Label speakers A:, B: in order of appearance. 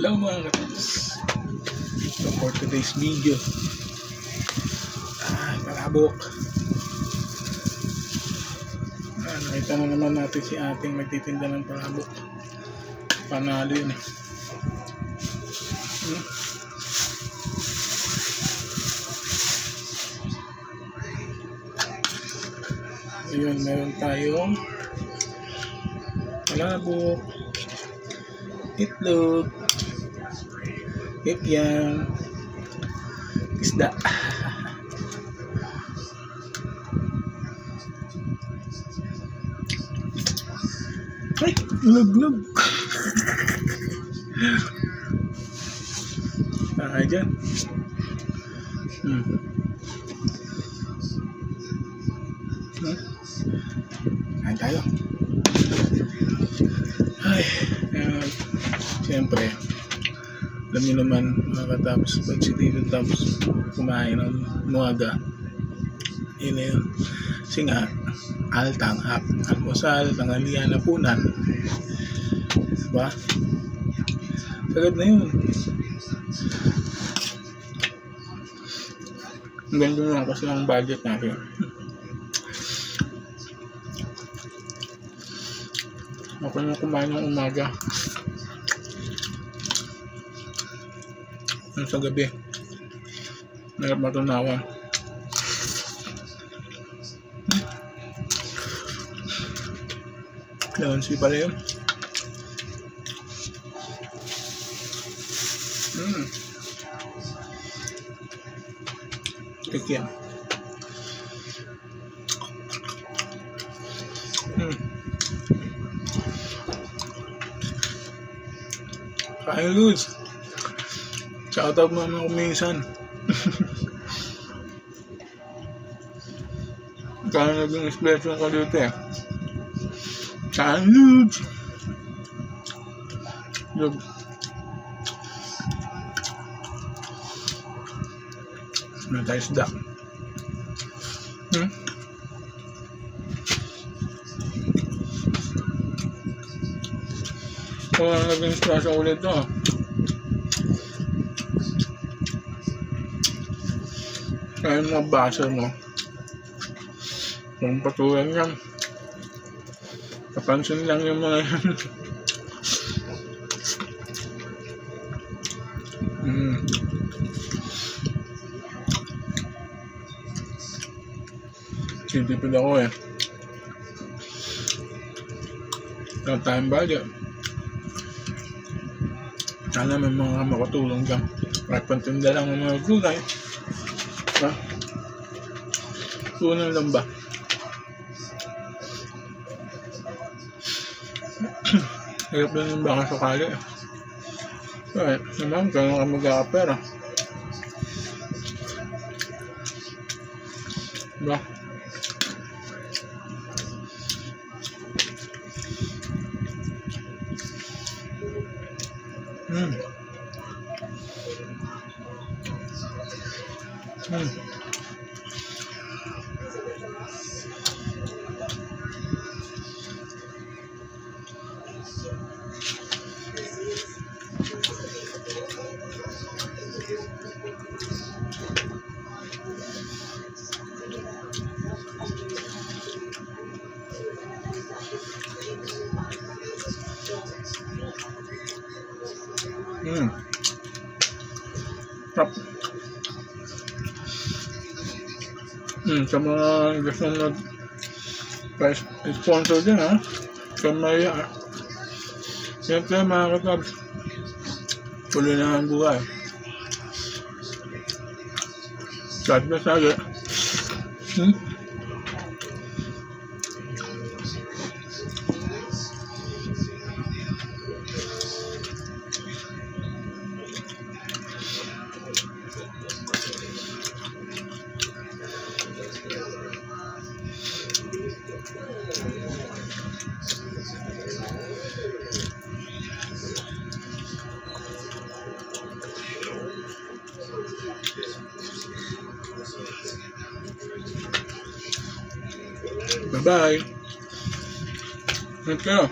A: Hello mga katos. So for today's video, palabok. Nakita na naman natin si ating magtitinda ng palabok. Panalo yun eh. Ayun, meron tayong palabok, itlog, hipyang, isda. Ay, lug-lug. Ay, dyan. Kain tayo. Ay, siyempre, alam niyo naman, nakatapos pag si Tito tapos kumain ng muaga. Yun na yun. Kasi nga, altanghap, almusal, tanghalian, hapunan. Diba? Sagad na yun. Ang ganda lang kasi ang budget natin. Ako na kumain ng umaga. Yung sa gabi. Nagap matunawan. Launsi pala yun. Tikyan. Kain Luz. Shout out mga kuminsan. Kaya naging special ka dito eh. Kain Luz. Lug. Ano tayo isda? Kung naging special ulit to. Kaya yung mga basa mo, kung patulan yan, kapansin lang yung mga yan. Sitipid ako eh. Ang time budget. Sana may mga makatulong dyan. Kahit pantinda lang ng mga gulay. Ha? Tunan lang ba? Hirap lang yung baka sakali. Kahit naman, kaya ka magkakapera. Diba? Tap. Sa mga gusto mag-sponsor din ha. Sa Maya ha. Siyempre mga katabs, tuloy na ang buhay. God bless again. Bye-bye. Ingat kayo.